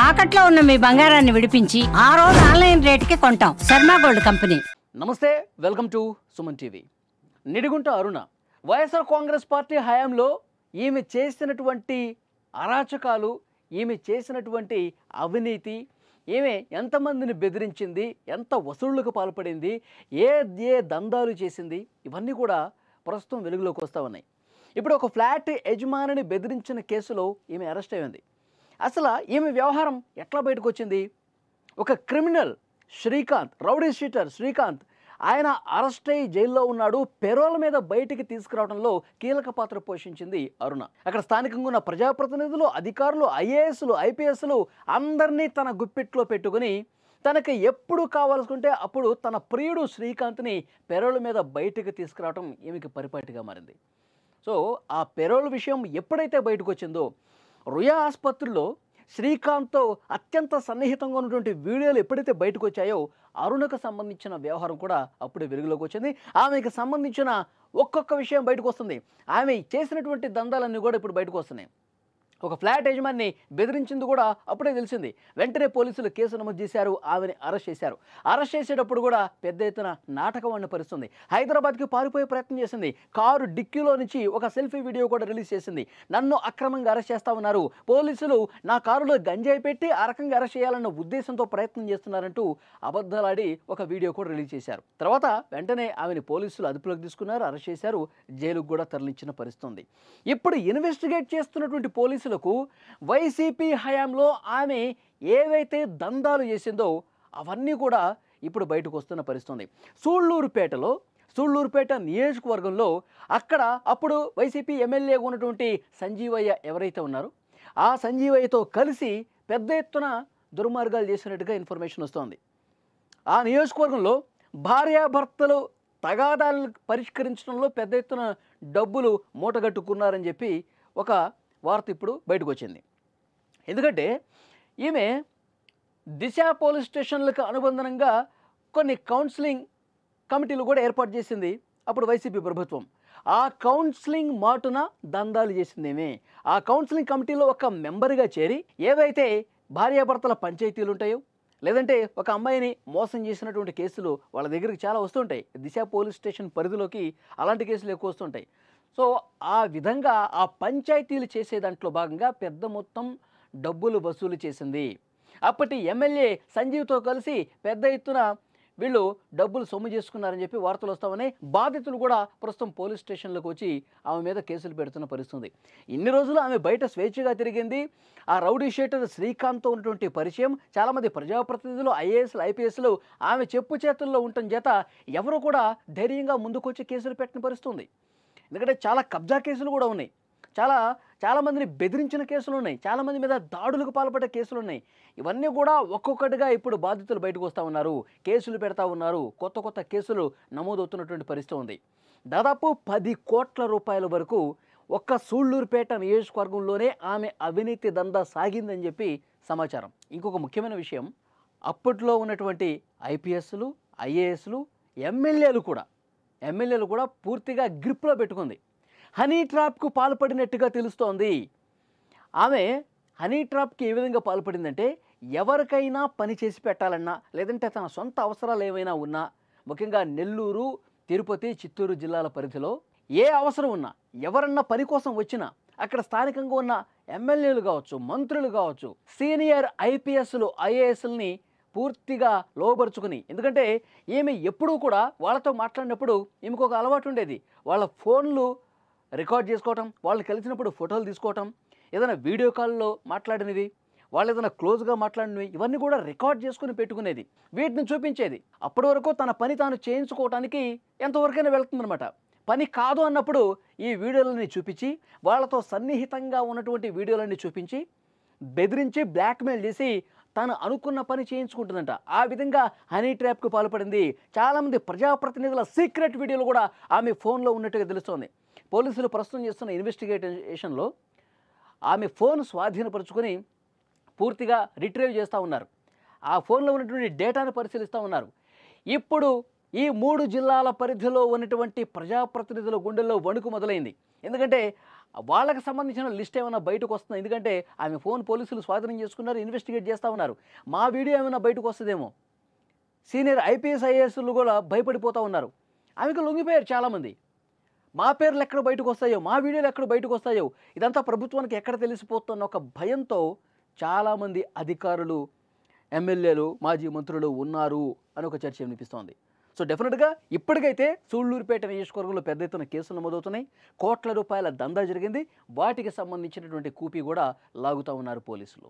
తాకట్లో ఉన్న మీ బంగారాన్ని విడిపించి ఆ రోజు ఆన్లైన్ రేటుకి కొంటాం. Sharma gold company. నమస్తే, welcome to Suman TV. Nidigunta Aruna YSR Congress party హయాంలో ఈమె చేసినటువంటి అరాచకాలు, ఈమె చేసినటువంటి అవినీతి, ఈమె ఎంతమందిని బెదిరించింది, ఎంత వసూళ్లకు పాల్పడింది, ఏ దందాలు చేసింది, ఇవన్నీ కూడా ప్రస్తుతం వెలుగులోకి వస్తూ ఉన్నాయి. ఇప్పుడు ఒక ఫ్లాట్ యజమానిని బెదిరించిన కేసులో ఈమె అరెస్ట్ అయింది. అసలు ఈమె వ్యవహారం ఎట్లా బయటకు వచ్చింది? ఒక criminal Srikanth, rowdy sheeter Srikanth, ఆయన అరెస్ట్ అయ్యి జైల్లో ఉన్నాడు. పెరోల్ మీద బయటికి తీసుకురావడంలో కీలక పాత్ర పోషించింది అరుణ. అక్కడ స్థానికంగా ఉన్న ప్రజాప్రతినిధులు, అధికారులు, ఐఏఎస్లు, ఐపీఎస్లు అందరినీ తన గుప్పిట్లో పెట్టుకుని తనకి ఎప్పుడు కావాల్సుకుంటే అప్పుడు తన ప్రియుడు శ్రీకాంత్ని పెరోల్ మీద బయటికి తీసుకురావడం ఈమెకి పరిపాటిగా మారింది. సో ఆ పెరోల్ విషయం ఎప్పుడైతే బయటకు వచ్చిందో, రుయా ఆసుపత్రిలో శ్రీకాంత్తో అత్యంత సన్నిహితంగా ఉన్నటువంటి వీడియోలు ఎప్పుడైతే బయటకు వచ్చాయో, అరుణకు సంబంధించిన వ్యవహారం కూడా అప్పుడే వెలుగులోకి వచ్చింది. ఆమెకు సంబంధించిన ఒక్కొక్క విషయం బయటకు వస్తుంది. ఆమె చేసినటువంటి దందాలన్నీ కూడా ఇప్పుడు బయటకు వస్తున్నాయి. ఒక ఫ్లాట్ యజమాని బెదిరించింది కూడా అప్పుడే తెలిసింది. వెంటనే పోలీసులు కేసు నమోదు చేశారు, ఆమెని అరెస్ట్ చేశారు. అరెస్ట్ చేసేటప్పుడు కూడా పెద్ద ఎత్తున నాటకం అన్న పరిస్థితుంది. హైదరాబాద్కి పారిపోయే ప్రయత్నం చేసింది. కారు డిక్కీలో నుంచి ఒక సెల్ఫీ వీడియో కూడా రిలీజ్ చేసింది. నన్ను అక్రమంగా అరెస్ట్ చేస్తా ఉన్నారు, పోలీసులు నా కారులో గంజాయి పెట్టి ఆ రకంగా అరెస్ట్ చేయాలన్న ఉద్దేశంతో ప్రయత్నం చేస్తున్నారంటూ అబద్ధాలాడి ఒక వీడియో కూడా రిలీజ్ చేశారు. తర్వాత వెంటనే ఆమెని పోలీసులు అదుపులోకి తీసుకున్నారు, అరెస్ట్ చేశారు, జైలుకు కూడా తరలించిన పరిస్థితుంది. ఇప్పుడు ఇన్వెస్టిగేట్ చేస్తున్నటువంటి పోలీసులకు వైసీపీ హయాంలో ఆమె ఏవైతే దందాలు చేసిందో అవన్నీ కూడా ఇప్పుడు బయటకు వస్తున్న పరిస్థితుంది. సూళ్లూరుపేట నియోజకవర్గంలో అక్కడ అప్పుడు వైసీపీ ఎమ్మెల్యేగా ఉన్నటువంటి సంజీవయ్య ఎవరైతే ఉన్నారో, ఆ సంజీవయ్యతో కలిసి పెద్ద ఎత్తున దుర్మార్గాలు చేసినట్టుగా ఇన్ఫర్మేషన్ వస్తోంది. ఆ నియోజకవర్గంలో భార్యాభర్తలు తగాదాలు పరిష్కరించడంలో పెద్ద ఎత్తున డబ్బులు మూటగట్టుకున్నారని చెప్పి ఒక వార్త ఇప్పుడు బయటకు వచ్చింది. ఎందుకంటే ఈమె దిశ పోలీస్ స్టేషన్లకు అనుబంధంగా కొన్ని కౌన్సిలింగ్ కమిటీలు కూడా ఏర్పాటు చేసింది అప్పుడు వైసీపీ ప్రభుత్వం. ఆ కౌన్సిలింగ్ మాటున దందాలు చేసింది ఏమే. ఆ కౌన్సిలింగ్ కమిటీలో ఒక మెంబర్గా చేరి ఏవైతే భార్యాభర్తల పంచాయతీలు ఉంటాయో, లేదంటే ఒక అమ్మాయిని మోసం చేసినటువంటి కేసులు వాళ్ళ దగ్గరికి చాలా వస్తుంటాయి. దిశ పోలీస్ స్టేషన్ పరిధిలోకి అలాంటి కేసులు ఎక్కువ వస్తుంటాయి. సో ఆ విధంగా ఆ పంచాయతీలు చేసే దాంట్లో భాగంగా పెద్ద మొత్తం డబ్బులు వసూలు చేసింది. అప్పటి ఎమ్మెల్యే సంజీవ్తో కలిసి పెద్ద ఎత్తున వీళ్ళు డబ్బులు సొమ్ము చేసుకున్నారని చెప్పి వార్తలు వస్తామని బాధితులు కూడా ప్రస్తుతం పోలీస్ స్టేషన్లకు వచ్చి ఆమె మీద కేసులు పెడుతున్న పరిస్థితుంది. ఇన్ని రోజులు ఆమె బయట స్వేచ్ఛగా తిరిగింది. ఆ రౌడీ షీటర్ శ్రీకాంత్తో ఉన్నటువంటి పరిచయం, చాలామంది ప్రజాప్రతినిధులు, ఐఏఎస్లు, ఐపీఎస్లు ఆమె చెప్పు చేతుల్లో ఉండటం చేత ఎవరు కూడా ధైర్యంగా ముందుకొచ్చి కేసులు పెట్టిన పరిస్థితుంది. ఎందుకంటే చాలా కబ్జా కేసులు కూడా ఉన్నాయి, చాలామందిని బెదిరించిన కేసులు ఉన్నాయి, చాలామంది మీద దాడులకు పాల్పడే కేసులు ఉన్నాయి. ఇవన్నీ కూడా ఒక్కొక్కటిగా ఇప్పుడు బాధితులు బయటకు వస్తూ ఉన్నారు, కేసులు పెడతా ఉన్నారు, కొత్త కేసులు నమోదవుతున్నటువంటి పరిస్థితి ఉంది. దాదాపు 10 కోట్ల రూపాయల వరకు ఒక్క సూళ్లూరుపేట నియోజకవర్గంలోనే ఆమె అవినీతి దందా సాగిందని చెప్పి సమాచారం. ఇంకొక ముఖ్యమైన విషయం, అప్పట్లో ఉన్నటువంటి ఐపీఎస్లు, ఐఏఎస్లు, ఎమ్మెల్యేలు కూడా పూర్తిగా గ్రిప్లో పెట్టుకుంది. హనీ ట్రాప్కు పాల్పడినట్టుగా తెలుస్తోంది. ఆమె హనీ ట్రాప్కి ఏ విధంగా పాల్పడిందంటే, ఎవరికైనా పని చేసి పెట్టాలన్నా, లేదంటే తన సొంత అవసరాలు ఏమైనా ఉన్నా, ముఖ్యంగా నెల్లూరు, తిరుపతి, చిత్తూరు జిల్లాల పరిధిలో ఏ అవసరం ఉన్నా, ఎవరన్నా పని కోసం వచ్చినా అక్కడ స్థానికంగా ఉన్న ఎమ్మెల్యేలు కావచ్చు, మంత్రులు కావచ్చు, సీనియర్ ఐపీఎస్లు, ఐఏఎస్లని పూర్తిగా లోబరుచుకుని, ఎందుకంటే ఈమె ఎప్పుడూ కూడా వాళ్ళతో మాట్లాడినప్పుడు ఈమెకు ఒక అలవాటు ఉండేది. వాళ్ళ ఫోన్లు రికార్డ్ చేసుకోవటం, వాళ్ళు కలిసినప్పుడు ఫోటోలు తీసుకోవటం, ఏదైనా వీడియో కాల్లో మాట్లాడినవి, వాళ్ళు ఏదైనా క్లోజ్గా మాట్లాడినవి, ఇవన్నీ కూడా రికార్డ్ చేసుకుని పెట్టుకునేది, వీటిని చూపించేది. అప్పటి వరకు తన పని తాను చేయించుకోవటానికి ఎంతవరకైనా వెళ్తుందనమాట. పని కాదు అన్నప్పుడు ఈ వీడియోలని చూపించి, వాళ్ళతో సన్నిహితంగా ఉన్నటువంటి వీడియోలన్నీ చూపించి, బెదిరించి బ్లాక్మెయిల్ చేసి తాను అనుకున్న పని చేయించుకుంటుందంట. ఆ విధంగా హనీ ట్రాప్కు పాల్పడింది. చాలామంది ప్రజాప్రతినిధుల సీక్రెట్ వీడియోలు కూడా ఆమె ఫోన్లో ఉన్నట్టుగా తెలుస్తోంది. పోలీసులు ప్రస్తుతం చేస్తున్న ఇన్వెస్టిగేషన్లో ఆమె ఫోన్ స్వాధీనపరుచుకొని పూర్తిగా రిట్రీవ్ చేస్తూ ఉన్నారు. ఆ ఫోన్లో ఉన్నటువంటి డేటాను పరిశీలిస్తూ ఉన్నారు. ఇప్పుడు ఈ 3 జిల్లాల పరిధిలో ఉన్నటువంటి ప్రజాప్రతినిధుల గుండెల్లో వణుకు మొదలైంది. ఎందుకంటే వాళ్ళకి సంబంధించిన లిస్ట్ ఏమైనా బయటకు వస్తుందా? ఎందుకంటే ఆమె ఫోన్ పోలీసులు స్వాధీనం చేసుకున్నారు, ఇన్వెస్టిగేట్ చేస్తూ ఉన్నారు. మా వీడియో ఏమైనా బయటకు వస్తుందేమో. సీనియర్ ఐపీఎస్ ఐఏఎస్లు కూడా భయపడిపోతూ ఉన్నారు. ఆమెకు లొంగిపోయారు చాలామంది. మా పేర్లు ఎక్కడ బయటకు వస్తాయో, మా వీడియోలు ఎక్కడ బయటకు వస్తాయో, ఇదంతా ప్రభుత్వానికి ఎక్కడ తెలిసిపోతున్న ఒక భయంతో చాలామంది అధికారులు, ఎమ్మెల్యేలు, మాజీ మంత్రులు ఉన్నారు అని ఒక చర్చ వినిపిస్తోంది. సో డెఫినెట్గా ఇప్పటికైతే సూళ్లూరుపేట నియోజకవర్గంలో పెద్ద ఎత్తున కేసులు నమోదవుతున్నాయి. కోట్ల రూపాయల దందా జరిగింది. వాటికి సంబంధించినటువంటి కూపీ కూడా లాగుతూ ఉన్నారు పోలీసులు.